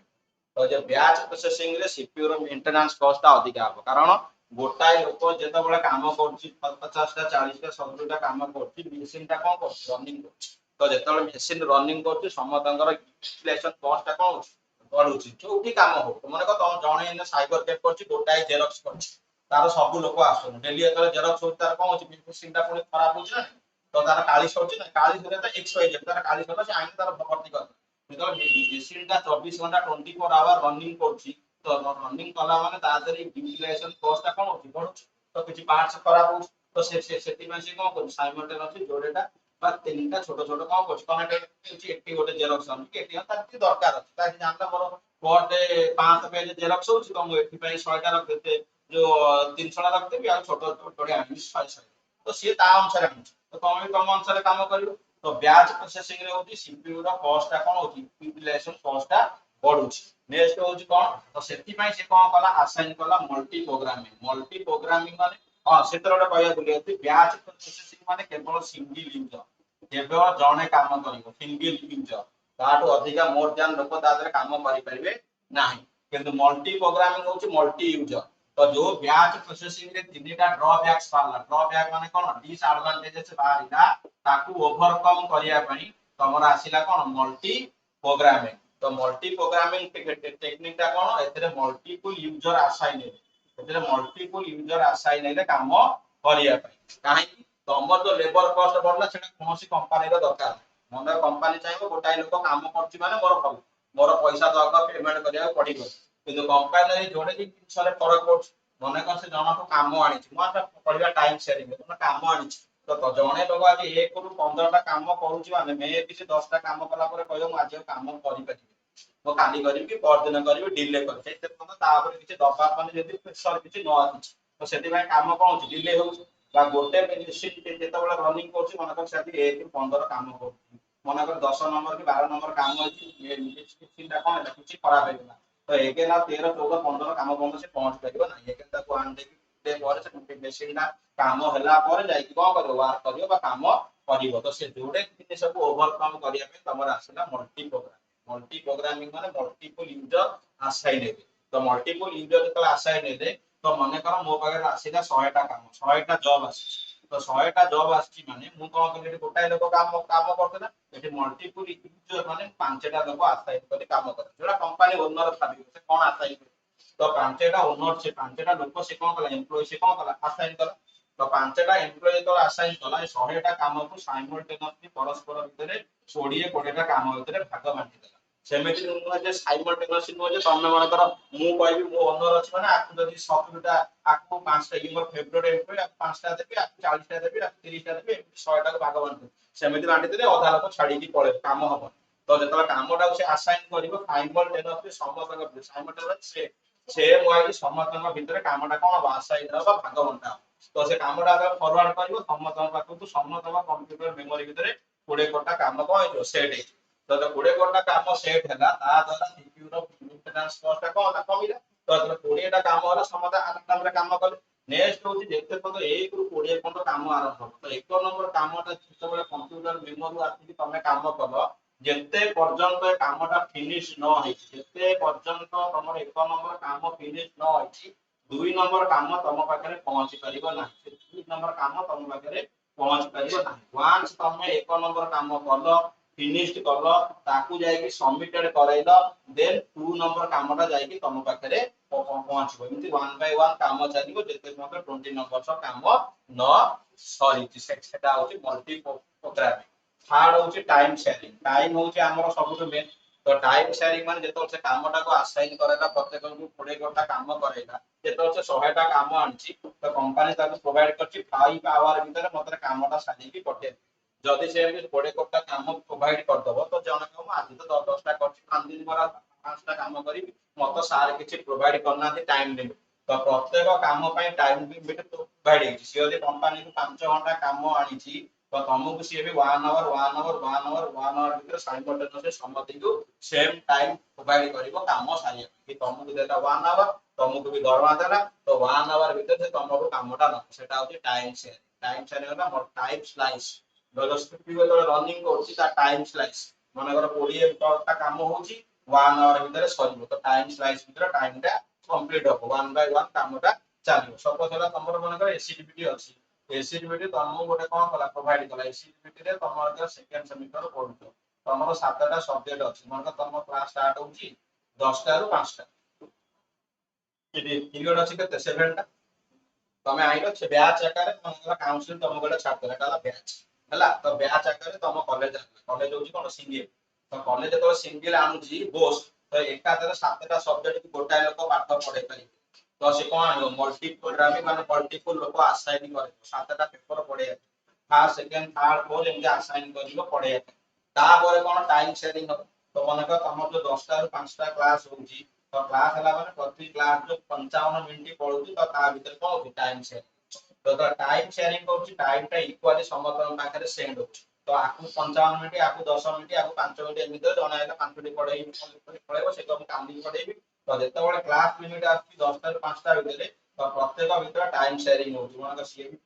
तो जे ब्याज प्रोसेसिंग रे सीपीयू रो मेंटेनेंस कॉस्ट अधिक आबो कारण गोटाए लोक जेते बळे काम करछि 50 टा 40 टा 70 टा काम करछि मशीन टा कोन करछि रनिंग करछि तो जेते मशीन रनिंग करछि समतंगर यूटिलाइजेशन कॉस्ट टा कोन बढुछि जोटी काम हो माने को तम जणे ने साइबर कैफ करछि गोटाए जेरॉक्स करछि तार सब लोक आसुन डेली एतले जेरॉक्स होत तार कोन होछि मशीन टा पुनी खराब होछि ना तो तार काली सौछि ना काली सौले त एक्स वाई जेड तार काली सौला से आइन तार भर्ती कर तो मशीन टा 24 घंटा 24 आवर रनिंग करछि तो रनिंग कला माने ता देरी यूटिलाइजेशन कॉस्ट टा कोन होछि बढुछि तो किछि पार्ट्स खराब होछि तो सेति में से कोन कर साइमल्टेनियसली जोड़ेटा बा तीनटा छोट छोट कोन करछि कनेक्ट होछि एटी गोटे जेरॉक्स हम के एटी तार की दरकार अछि ता जानला मोर पर डे 5 पेज जेरॉक्स होछि तो मु एटी पई 100 टा रख देते जो 300 टा रख देबी आ छोट छोट आनी 100 तो सी ता अनुसार आनी तो तमे तम अनुसार काम करियो तो ब्याज प्रोसेसिंग रे होछि सीपीयू रो कॉस्ट टा कोन होछि यूटिलाइजेशन कॉस्ट टा बढुछि नेक्स्ट होछि कोन तो सेति पई से कोन कला असाइन कला मल्टी प्रोग्रामिंग माने हां सेतर गोटे कहया बुली अछि ब्याज प्रोसेसिंग माने केवल सिंगल यूजर केवल जणे काम करिवो सिंगल यूजर ताटो अधिका मोर जान लोक तादरे काम करि परिबे नाही किंतु मल्टी प्रोग्रामिंग होछि मल्टी यूजर तो जो ब्याज प्रोसेसिंग रे तीनटा ड्रॉबैक्स पाला ड्रॉबैक माने कोन डिसएडवांटेजेस बारिला ताकू ओवरकम करिया पई तमरा आसिला कोन मल्टी प्रोग्रामिंग तो मल्टी प्रोग्रामिंग टेक्निक टा कोन एतरे मल्टीपल यूजर असाइन एतरे मल्टीपल यूजर असाइन हेले काम करिया पई काहे तमर जो लेबर कॉस्ट बढ़ला सेटा कोनसी कंपनी रो दरकार मन कंपनी चाहिबो गोटाई लोक काम करछि माने मोर पैसा दरकार पेमेंट करिया पड़िबो किंतु कंपनी रे जोडे कि सरे फरक पड़छ मने कर से जणा को काम आनिछि मोर पढिया टाइम शेयरिंग तो काम आनिछि तो जणे लोक आज 1 रु 15 टा काम करूछि माने मे किछि 10 टा काम कला परे कहयो मु आज काम करि पाछि मो काली करिवि कि पर दिन करिवि डिले कर सेते पन तापर किछि दबा माने जदि प्रेशर किछि न आछि तो सेति भाई काम कोन होछि डिले होछि बा गोटे मेशिन जेते बळे रनिंग करछि मने कर सेति 1 रु 15 काम करछि मने कर 10 नंबर कि 12 नंबर काम अछि मेशिन टा कोन किछि खराब हे गेला तो एके ना 13 14 15 काम बंद से पहुंच परिबो ना एके ताको आन दे पर से मेशिन ना काम होला पर जाई कि कोन करियो वर्क करियो बा काम करियो तो से जोडे किने सब ओवरकम करिया पे तमर आसीला मल्टी प्रोग्रामिंग माने मल्टीपल यूजर असाइन हेबे तो मल्टीपल यूजर तो असाइन हेले तो माने कर मो पाखे आसीला 100 टा काम 100 टा जॉब आसी तो 100 टा जॉब आसी माने मु कोन करियो गोटाई लोक काम करते ना एठी मल्टीपल यूजर माने 5 टा लोक असाइन करी काम करे जोडा कंपनी ओनर भाबी से कोन असाइन तो 5 टा ओनर से 5 टा लोक से कोन कला एम्प्लॉय से कोन कला असाइन कला तो 5 टा एम्प्लॉय तो असाइन कला 100 टा काम को साइमल्टेनियसली परस्पर भितरे 20 टा काम भितरे भाग बांटी देला सेमेति नुवा जे साइमल्टेनियसली नुवा जे तमे मन कर मु कहबी मो ओनर अछि माने आकु जदी 100 टा आकु 5 टा कि मोर फेवरेट एम्प्लॉय 5 टा देबी आकु 40 टा देबी आकु 30 टा देबी 100 टा भाग बांटी सेमेति बांटी देले अधा लोक छाडी की पळे काम हबो तो जेतला कामटा से असाइन करिवो साइमल्टेनियसली समस्तक साइमल्टेनियसली से मोबाइल समस्तक भितरे कामटा कोन असाइन हबा भाग बंटा तो से कामटा फॉरवर्ड करिवो समस्तक पाखु समस्तक कंप्यूटर मेमोरी भितरे 20 कोटा काम को सेट हे तो 20 कोटा काम सेट हैला ता द्वारा सीपीयू रो मेंटेनेंस कॉस्ट कोन कमिला तो 20 टा काम होला समस्त आराम रे काम कले नेक्स्ट होची जेते पद 1 रु 20 पर्यंत काम आरंभ तो 1 नंबर कामटा जेते कंप्यूटर मेमोरी आसी तमे काम कलो जेते पर्यंत कामटा फिनिश न होई जेते पर्यंत तमर 1 नंबर काम फिनिश न होई 2 नंबर काम तम पाखरे पहुंची परिबो ना 2 नंबर काम तम पाखरे पहुंच परिबो ना वंस तमे 1 नंबर काम कलो फिनिश्ड कलो ताकू जाय कि सबमिटेड कराइलो देन 2 नंबर कामटा जाय कि तम पाखरे पहुंचबो इमति 1 बाय 1 काम चलिबो जेते मतलब 20 नंबर सो काम न सॉरी सेटा होची मल्टी प्रोग्रामिंग थर्ड होची टाइम शेयरिंग टाइम होची हमर सबटु मेन तो टाइम शेयरिंग माने जेतो से कामटा को असाइन करेला प्रत्येक को 20 घंटा काम करेला जेतो से 100 टा काम आनछि तो कंपनी ताको प्रोवाइड करछि 5 आवर भीतर मते कामटा साली की पठे जदि से 20 घंटा काम प्रोवाइड कर दबो तो जण को आज तो 10 टा करछि 5 दिन पर 5 टा काम करी मते सार किछि प्रोवाइड करना दे टाइम लिमिट तो प्रत्येक काम पई टाइम लिमिट तो प्रोवाइड हिछि से यदि कंपनी को 5 घंटा काम आनिछि तो तुमको सी भी 1 आवर 1 आवर 1 आवर 1 आवर भीतर साइमल्टेनियसली समथिंग को सेम टाइम प्रोवाइड करिवो काम सारिया कि तुमको देता 1 आवर तुमको भी दरमा देला तो 1 आवर भीतर से तुमको कामटा न सेटा होची टाइम शेयरिंग होला मोर टाइम स्लाइस धरो स्पिड तो रनिंग करछि ता टाइम स्लाइस माने कर 20 मिनिट काम होची 1 आवर भीतर सरिबो तो टाइम स्लाइस भीतर टाइम टा कंप्लीट हो 1 बाय 1 कामटा चलियो सपोज होला तुमर मन कर एसिडिटी अछि एसिडिटी तुमको गोटे कोन कला प्रोवाइड कला एसिडिटी रे तुमर सेकंड सेमेस्टर पढुतो तुमर 7टा सब्जेक्ट अछि मन तुम क्लास स्टार्ट होची 10 टा रु 5 टा पीरियड अछि केते 7 टा तमे आइलो से बैच आकार तुमको काउंसिल तुम गोटे छाड़ देला काला बैच हला तो बैच आकार तुम कॉलेज कॉलेज होची कोन सिंगल तो कॉलेज तो सिंगल आनुची बोस तो एका तरह 7टा सब्जेक्ट गोटा लोक पाठ पढे पारि तो से कोन मल्टी प्रोग्रामिंग माने मल्टीपल लोक असाइन करे 7टा पेपर पढे फर्स्ट सेकंड थर्ड फोर्थ एमके असाइन करिवो पढे तापर कोन टाइम शेयरिंग हो तो माने का तुम जो 10 टा रु 5 टा क्लास होची तो क्लास हला माने प्रति क्लास जो 55 मिनिट पढुची तो ता भीतर कोन होची टाइम शेयरिंग तो टाइम शेयरिंग होची टाइम टा इक्वली समतन पाखरे सेंड होची तो आकु 55 मिनिट आकु 10 मिनिट आकु 5 मिनिट एमिते जणा एला 5 मिनिट पढेई पढेइबो से तो काम पढेइबी तो जेतेबेले क्लास लिमिट आसी 10 टा 5 टा भितरे तो प्रत्येक भितर टाइम शेयरिंग होची माने सी भी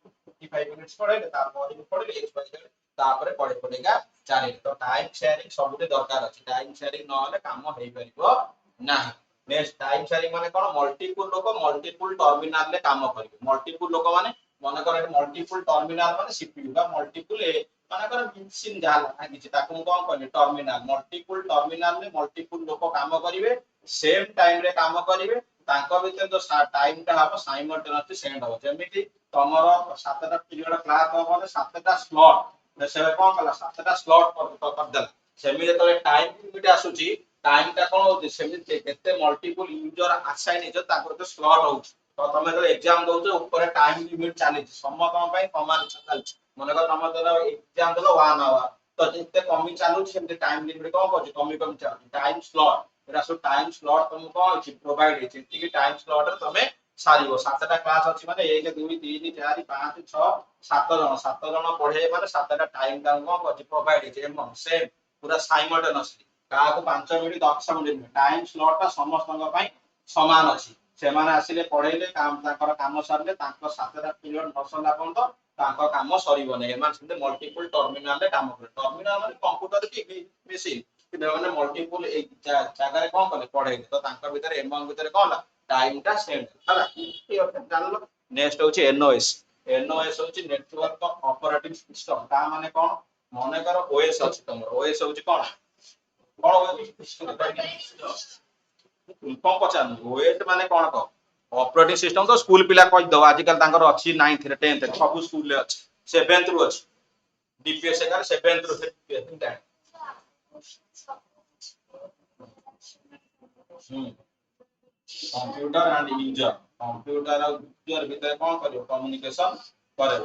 55 मिनिट्स पढेले तापर भी पढेले एक्सपायर तापर पढे पढेगा चारि तो टाइम शेयरिंग सबुते दरकार अछि टाइम शेयरिंग न होले काम हेइ परिबो नाही नेक्स्ट टाइम शेयरिंग माने कोन मल्टीपल लोक मल्टीपल टर्मिनल ले काम करिवे मल्टीपल लोक माने माने कर मल्टीपल टर्मिनल माने सीपीयू बा मल्टीपल माने कर मिक्सिंग जाला लागिछि ताकू कोन कहले टर्मिनल मल्टीपल टर्मिनल ले मल्टीपल लोक काम करिवे सेम टाइम रे काम करिवे तांको भीतर जो टाइम टा हबो साइमल्टेनियसली सेंड हो जेमिति तमरो 7टा पीरियड क्लास हो माने 7टा स्लॉट से कोन कला 7टा स्लॉट कर देला सेमि जेतले टाइम लिमिट आसुची टाइम टा कोन होची सेमि केते मल्टीपल यूजर असाइन हे ताकर तो स्लॉट होची तो तमे जो एग्जाम दोछ ऊपर टाइम लिमिट चाली समतम पई समान चालछि माने को तमे तो एग्जाम दलो 1 आवर तो जेते कमी चालू सेमि टाइम लिमिट कोन करछि कमी कमी चालछि टाइम स्लॉट एरा सो टाइम स्लॉट तुम कोन अछि प्रोवाइड हे जेति टाइम स्लॉट रे तमे सारिबो 7टा क्लास अछि माने 1 2 3 4 5 6 7 जण पढे माने 7टा टाइम टा कोन करछि प्रोवाइड हे एमन सेम पूरा साइमल्टेनियसली काको 5 मिनिट 10 मिनिट टाइम स्लॉट ता समस्तଙ୍କ ପାଇଁ समान अछि ସେମାନେ ଆସିଲେ पढेइले काम ताकर काम सरले तांको 7टा पीरियड नसला पन्त तांको काम सरिबो नै एमान सेते मल्टीपल टर्मिनल रे काम करे टर्मिनल माने कंप्यूटर की मेसिन कि माने मल्टीपल एक जगह रे कोन करे पढेइले तो तांको भीतर एमन भीतर कोन टाइम टा सेंड हला ई जानलो नेक्स्ट होची एनओएस होची नेटवर्क ऑपरेटिंग सिस्टम ता माने कोन मने कर ओएस अछि तमरो ओएस होची कोन कौन पचार ओएस माने कोन को ऑपरेटिंग सिस्टम तो स्कूल पिला कहि दो आजकल तांकर अछि 9th रे 10th रे सब स्कूल ले अछि 7th रु अछि डीपीएस एकर 7th रु कंप्यूटर एंड यूजर और यूजर भीतर कोन करियो कम्युनिकेशन करे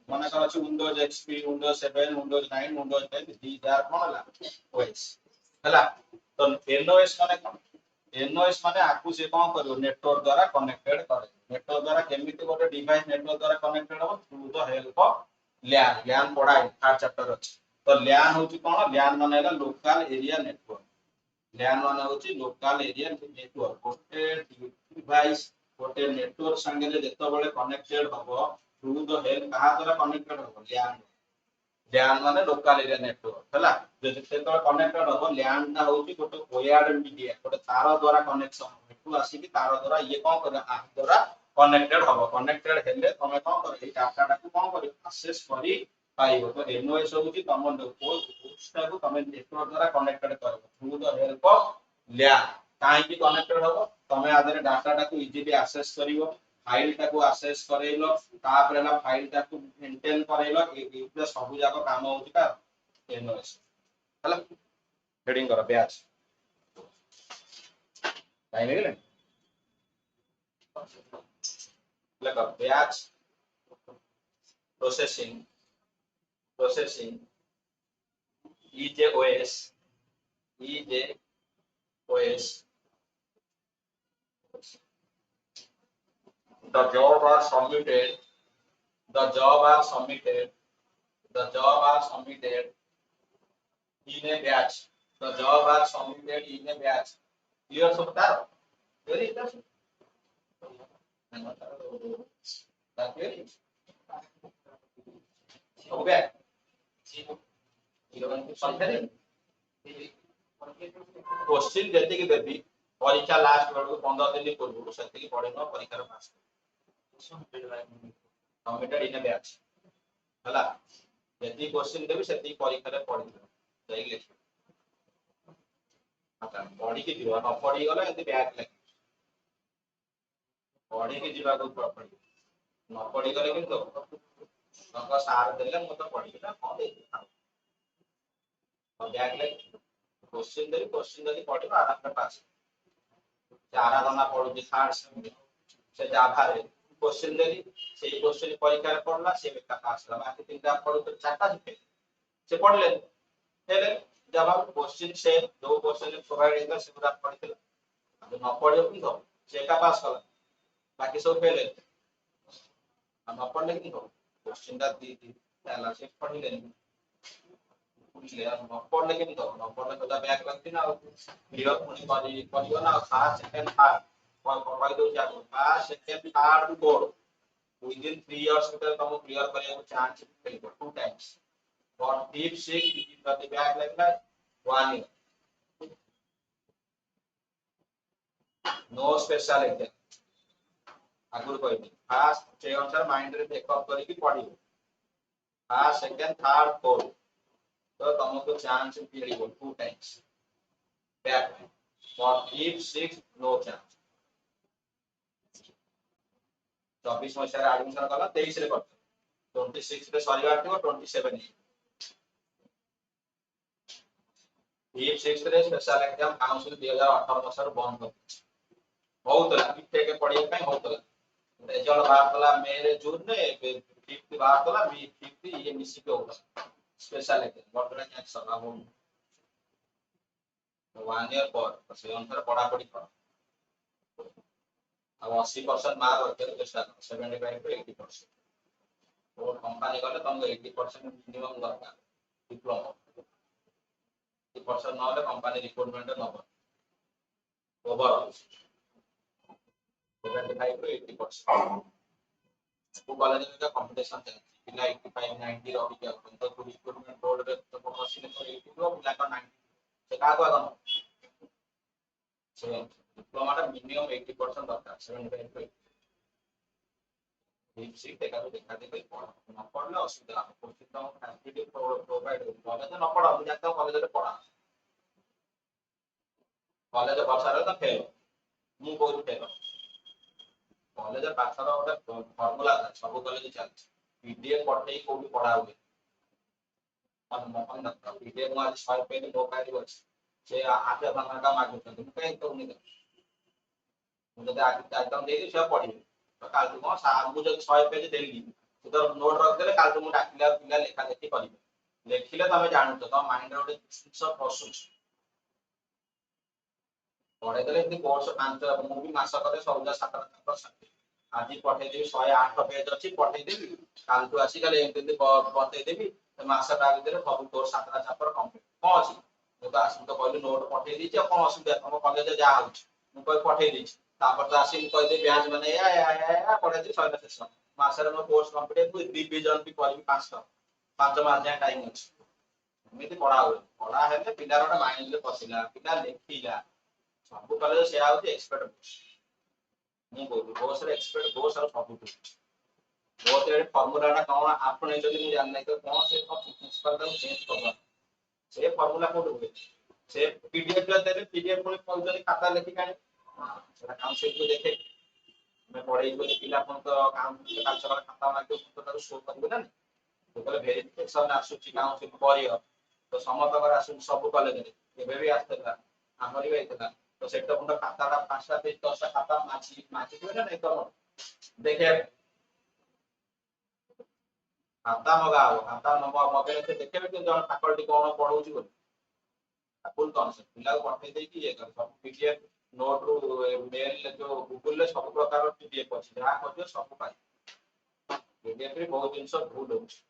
माने कर अछि Windows XP Windows 7 Windows 9 Windows 10 these are कोन ला ओएस हला तो एनओएस माने कोन एनओएस माने आकु से कोन करियो नेटवर्क द्वारा कनेक्टेड करे नेटवर्क द्वारा केमिति गोटे डिवाइस नेटवर्क द्वारा कनेक्टेड हो through the help of LAN पढाई थर्ड चैप्टर अछि तो LAN होची कोन LAN माने लोकल एरिया नेटवर्क LAN माने होची लोकल एरिया नेटवर्क गोटे डिवाइस गोटे नेटवर्क संगे जेतो बेले कनेक्टेड होबो थ्रू द हेल्प कहा द्वारा कनेक्टेड होबो LAN माने लोकल एरिया नेटवर्क हला जेते तो कनेक्टेड होबो LAN ता होची गोटे वायर्ड मीडिया गोटे तार द्वारा कनेक्शन एटू आसी कि तार द्वारा ये कोन करे आ द्वारा कनेक्टेड होबो कनेक्टेड हेले तमे कोन करे ए डाटा टा को कोन करे एक्सेस करी पाइबो तो एनओएस होची तम पोस्ट को तमे नेटवर्क द्वारा कनेक्टेड करबो through the help of LAN काहे कि कनेक्टेड होबो तमे आदरे डाटा टा को इजीली एक्सेस करिवो फाइल टा को एक्सेस करेलो तापर ना फाइल टा को मेंटेन करेलो ए सब जाको काम होची का एनओएस हला हेडिंग करो बैच टाइम हेगले लगा batch processing EJOS the job are submitted The job are submitted in a batch. The job are submitted in a batch. Clear so तार very interesting. That very so back. समझे question जति की देबी परीक्षा last बेलू 15 दिन पूर्व से पढ़े न परीक्षा पास सबमिटेड इन ए बैच हला जति क्वेश्चन देबी से परीक्षा रे पढ़ी जाई लिख अच्छा पढ़ी के जीवा न पढ़ी गले एति बैक लाग पढ़ी के जीवा को पढ़ी न पढ़ी गले किंतु तंका सार देले म तो पढ़ी ना कोन दे और बैक लाग क्वेश्चन देली पढ़ी आराम से पास चारा दाना पढ़ुची थर्ड से जाभा रे क्वेश्चन देली से क्वेश्चन परीक्षा रे पढ़ला से बेटा पास ला बाकी तीनटा पढ़ु तो चारटा से पढ़ले हेले जब आप क्वेश्चन से दो क्वेश्चन प्रोवाइड होगा से पूरा पढ़िला अब न पढ़ियो कि तो से का पास कला बाकी सब फेल है हम न पढ़ले कि तो क्वेश्चन दा दी पहला से पढ़िले पूछले हम पढ़ले कि तो न पढ़ले तो बैक लगती ना क्लियर पुनी पढ़ियो ना फर्स्ट सेकंड थर्ड कॉल दो जा first second third board within 3 years ଭିତରେ ତମ କ୍ଲିୟର କରିବାକୁ ଚାନ୍ସ ମିଳିବ 2 times for deep sick ଯଦି ବ୍ୟାକ୍ ଲାଗିଲା 1 year no special exam ଆଗରୁ କହିବି ଫାଷ୍ଟ ସେ ଅନୁସାରେ ମାଇଣ୍ଡ ରେ ବେକଅପ୍ କରିକି ପଢିବ ଫାଷ୍ଟ ସେକେଣ୍ଡ ଥର୍ଡ फोर्थ तो तुमको चांस मिलिବ 2 times back for deep sick no chance 24 मसिया एडमिशन कला 23 रे करतो 26 रे सरीबार थियो 27 डीप 6 रे स्पेशल एग्जाम काउंसिल 2018 मसिया बंद कर बहुत ला बीटेक के पढ़िया ପାଇଁ बहुत ला रिजल्ट बाहर कला मे रे जून रे 50 बाहर कला बी 50 ये मिसी के होता स्पेशल एग्जाम वर्तमान कैंसर अब 1 ईयर पर से अनुसार पढ़ा पढ़ी कर अब 80% मार्क रखे तो चेष्टा कर 75 टू 80% और कंपनी गले तुमको 80% मिनिमम दरकार डिप्लोमा 80% नले कंपनी रिक्रूटमेंट न हो ओवरऑल 75 टू 80% को कॉलेज में का कंपटीशन चलती पिला 85 90 रही गया तो रिक्रूटमेंट बोर्ड रे तो मशीन तो 80 रो पिला का 90 से का को से डिप्लोमा टा मिनिमम 80% दरकार 75 टू 80 डीप सीट देखा दे पढ़ा न पढ़ले असुविधा क्वेश्चन तो फैसिलिटी प्रोवाइड कॉलेज न पढ़ा हम जाता कॉलेज रे पढ़ा कॉलेज बसारे तो फेल मु बहुत फेल कॉलेज पाछर गोटे फॉर्मूला था सब कॉलेज चलछि पीडीएफ पढ़े को भी पढ़ा हुए और मोहन न पीडीएफ में आज 100 पेज नो कार्य अछि से आधे घंटा का मागु तो कहीं तो नहीं मुझे आगे आइटम दे दी सब पढ़ी तो काल तुम सार मु जब 100 पेज देली तो नोट रख देले काल तुम डाकिला पिला लेखा लेखी करिवे लेखिले तमे जानू तो माइंड रे गोटे सब पसुछ पढ़े देले एति कोर्स 5 मु भी मास करे 7% आज पठे देबी 108 पेज अछि पठे देबी काल तू आसी काले एति बते देबी मासटा भीतर सब कोर्स 7 चैप्टर कंप्लीट कोन अछि तो आसी तो कहली नोट पठे दी छ कोन असुविधा तुम कॉलेज जा होछ मु कोइ पठे दी तापर तो आसी कह दे ब्याज माने या पढ़े दे 100 सेशन मासरे मो कोर्स कंप्लीट को रिवीजन भी करबी 5 मास जा टाइम अछि एमिति पढ़ा हो पढ़ा हेले पिलारोटा माइंड रे पसिला पिला लेखिला सब कॉलेज से आउत एक्सपर्ट बुक्स मु बोल बोस रे एक्सपर्ट बोस और सब कुछ बहुत रे फार्मूला ना कोन आपने जदी मु जान नै तो कोन से प्रिंसिपल का चेंज करबा से फार्मूला कोड हुए से पीडीएफ ला देले पीडीएफ को पौजरी खाता लेखि कानी सेटा काउंसिल को देखे मैं पढ़ाई को पिला कोन तो काम कालचर खाता ना तो तो शो करबो ना तो बोले वेरिफिकेशन आसुची काउंसिल परियो तो समतकर आसु सब कॉलेज रे एबे भी आस्तला हमरी भी आइतला तो सेट पुंडा खाताटा 5टा पेज 10टा खाता माची माची को ना नहीं तो देखे खाता मगाओ खाता मगे से देखे कि जन फैकल्टी कोन पढौची बोल फुल कॉन्सेप्ट पिला को पठे दे कि ये कर सब पीडीएफ नोट रो मेल जो गूगल ले सब प्रकार पीडीएफ अछि जहा करजो सब पाई पीडीएफ रे बहुत दिन सब भूल होछ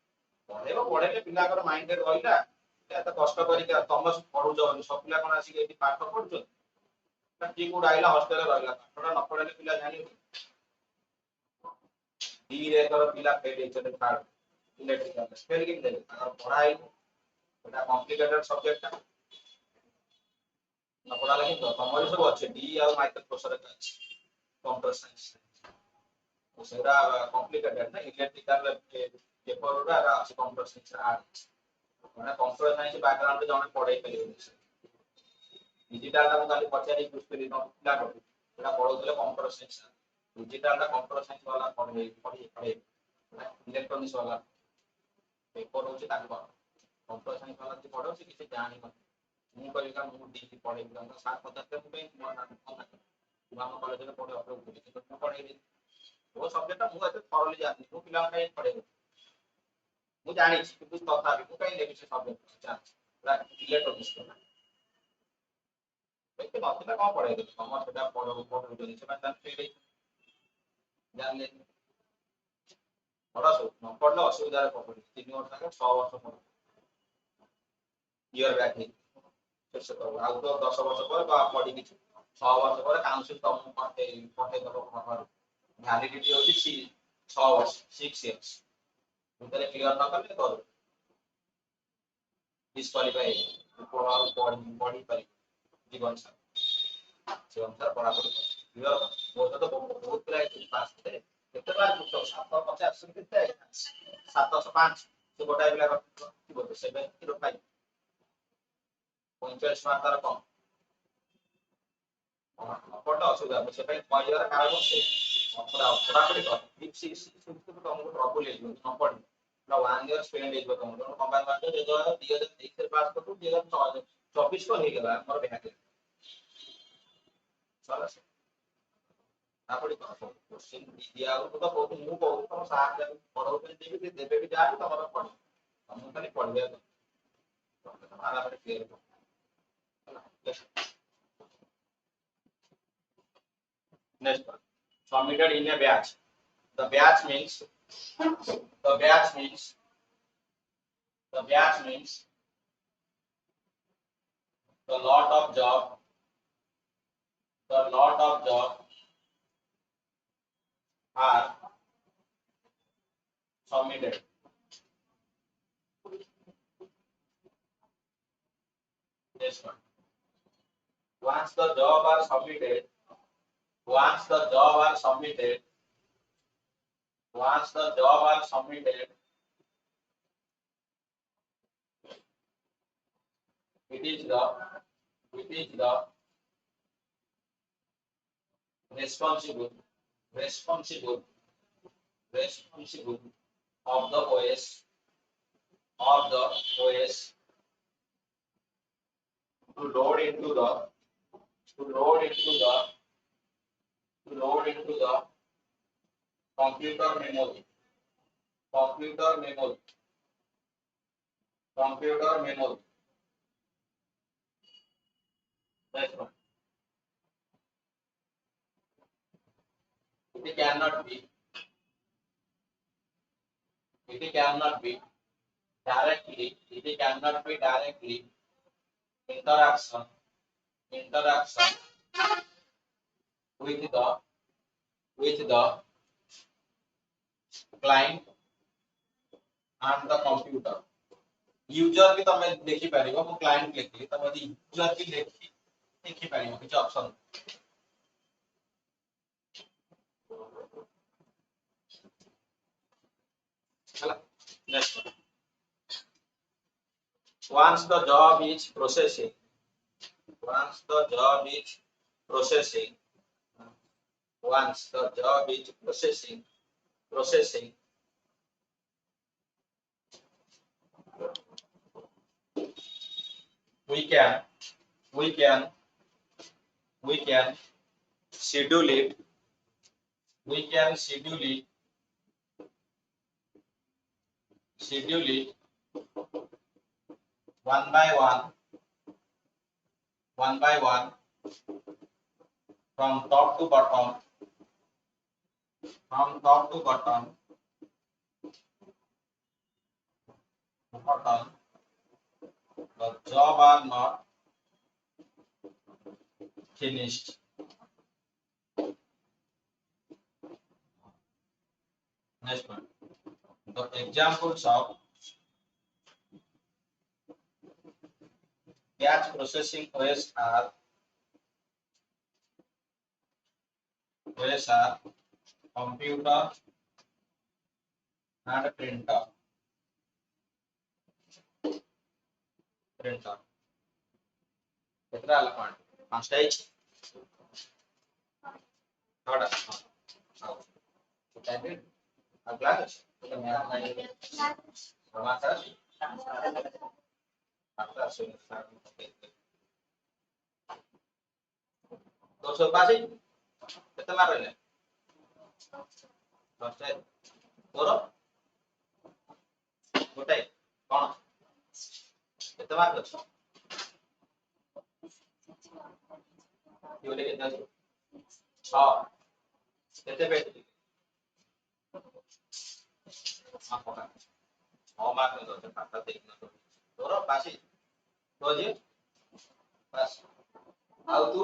ପଢେଇବ ପଢେଇଲେ ପିଲାଙ୍କର ମାଇଣ୍ଡରେ ରହିଲା ଏତେ କଷ୍ଟ କରିକି ତମ ପଢୁଛ ସବୁ ପିଲା କଣ ଆସିକି ଏଠି ପାଠ ପଢୁଛନ୍ତି କିଏ କୋଉଠି ଆଇଲା ହଷ୍ଟେଲରେ ରହିଲା ପାଠଟା ନ ପଢେଇଲେ ପିଲା ଜାଣିବେ ଦିରେ ଏଥର ପିଲା ଫେଲ୍ ହେଇଛନ୍ତି ଥାର୍ଡ ଇଲେକ୍ଟ୍ରିକାଲ ଫେଲ୍ କେମିତି ହେଲେ ତାଙ୍କର ପଢା ହେଇନି ଏଟା କମ୍ପ୍ଲିକେଟେଡ ସବଜେକ୍ଟଟା ନ ପଢା ଲାଗି ତ ତମର ସବୁ ଅଛି ଡି ଆଉ ମାଇକ୍ରୋ ପ୍ରୋସେସର ଅଛି କମ୍ପ୍ୟୁଟର ସାଇନ୍ସ ସେଟା କମ୍ପ୍ଲିକେଟେଡ ନା ଇଲେକ୍ଟ୍ରିକାଲ पेपर गुड़ा अच्छे कंप्यूटर साइंस आर्ट माने कंप्यूटर साइंस बैकग्राउंड जने पढ़ाई परिबे डिजिटल टा खाली पचारि पुस्तरी न पिला को एटा पढौतले कंप्यूटर साइंस डिजिटल टा कंप्यूटर साइंस वाला पढ़े इलेक्ट्रॉनिक्स वाला पेपर होचे ताको कंप्यूटर साइंस वाला जे पढौ से किसी जानि न मु कहि का मु डी पढे बिना साथ पदार्थ पे मो ना हम कॉलेज में पढे अपलोड करी तो मु पढे वो सब्जेक्ट मु एते थॉरली जानि मु पिला का पढे मु जानि कि तथापि मु कहि लेबि से सब्जेक्ट चान्स पूरा इलेक्ट्रॉनिक्स को देखते नथिला कौन पढ़ेगा तुम सेटा पढ़ो से फेल जानले बड़ा सब न पढ़ले असुविधा पड़े 3 वर्ष तक 6 वर्ष पढ़ो ईयर बैक शेष करो आउ तो 10 वर्ष पर पढ़ी कि 6 वर्ष पर काउंसिल तुम पठे दब घर वैलिडिटी होची 6 वर्ष 6 इयर्स उतरे क्लियर न करले करो डिस्क्वालीफाई पढ़ी पारि जीवन सार से अनुसार पढ़ापढ़ी क्लियर मोर तो बहुत पिला पास थे केते बार पूछो 750 केते 705 से गोटाए पिला करथिबो 705 45 मार्क तार कम पढ़ा असुविधा से कहर कारण से पढ़ापढ़ी कर ठीक 6 तुमको ट्रबल हो न पढ़ 1 ईयर स्पेंड हो तुम कंबाइन मार्क 2023 पास कर 2024 को नहीं गला मोर बैक चला से आपड़ी क्वेश्चन दिया हो तो बहुत मु बहुत तुम साथ जब पढ़ो पे देबे भी जा तमरा पढ़ हम खाली पढ़बे तो तुम्हारा पर क्लियर हो next one submitted in a batch the batch means the batch means the batch means the lot of job are submitted next one once the job are submitted once the job are submitted it is the responsible of the OS to load into the computer memory next one it cannot be directly interaction with the client and the computer user भी तमे देखि परिबो मु client लिखली तमे यदि user भी देखि परिबो किछ ऑप्शन चला next once the job is processing once the job is processing we can schedule it one by one from top to bottom not done, the job are not finished. Next one. The examples of batch processing OS are computer and printer. Ketra ala point? First stage. Third. Type it. Class. Samatar. दोसो पासी केते मार रहले first है तोर गोटे कोन केते मार कर योले केते 6 केते पे हां कोन 6 मार कर दो खाता देखना तोर पासी तो जे बस आउ तू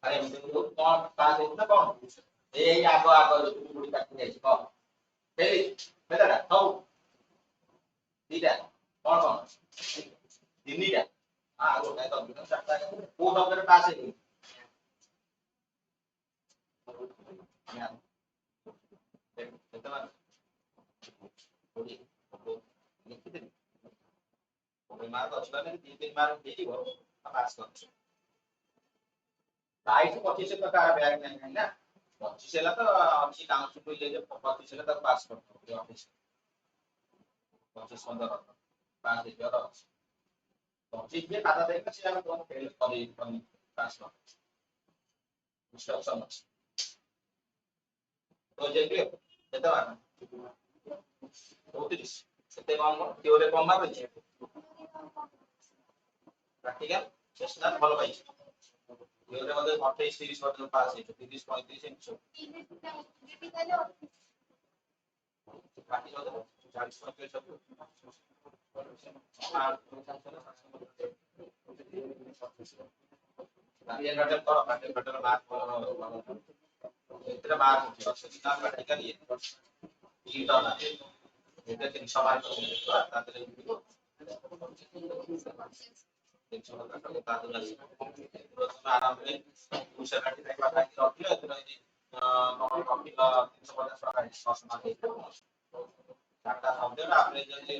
अरे तू कौन पास है ना कौन ए आगो आगो गुडी काटी जाई को पेली बेटा हौ दीटा कौन कौन तीनटा हां आगो काय तो बिना चारटा को डॉक्टर पास है कितना थोड़ी लिखि दे मार्क अच्छा नहीं 3 मार्क दे दियो पास कर राइट 25 प्रकार बैग नहीं है ना 25 ला तो अच्छी काउंसिल को ले 25 ला तक पास कर दो ऑफिस 25 15 पास दे दियो 25 में खाता देना से हम कौन फेल कर पास कर इंस्ट्रक्शन तो जे के केते बार 34 सेते कम थ्योरी कम मार छै प्रैक्टिकल चेष्टा भलो भाई योरे मध्ये 28 30 वर्ष पास है 30 35 इंच बाकी जो 40 35 सब ये घटक करो घटक मार्क इतना मार्क कितना प्रैक्टिकल ये ईटा ना এটা 300 মার্ক আছে তাদের আরামে 200 কাটি টাকা বাকি রাখলে তুমি নরমাল কপি 350 টাকা সস না দিতে চারটা শব্দ আপনি যদি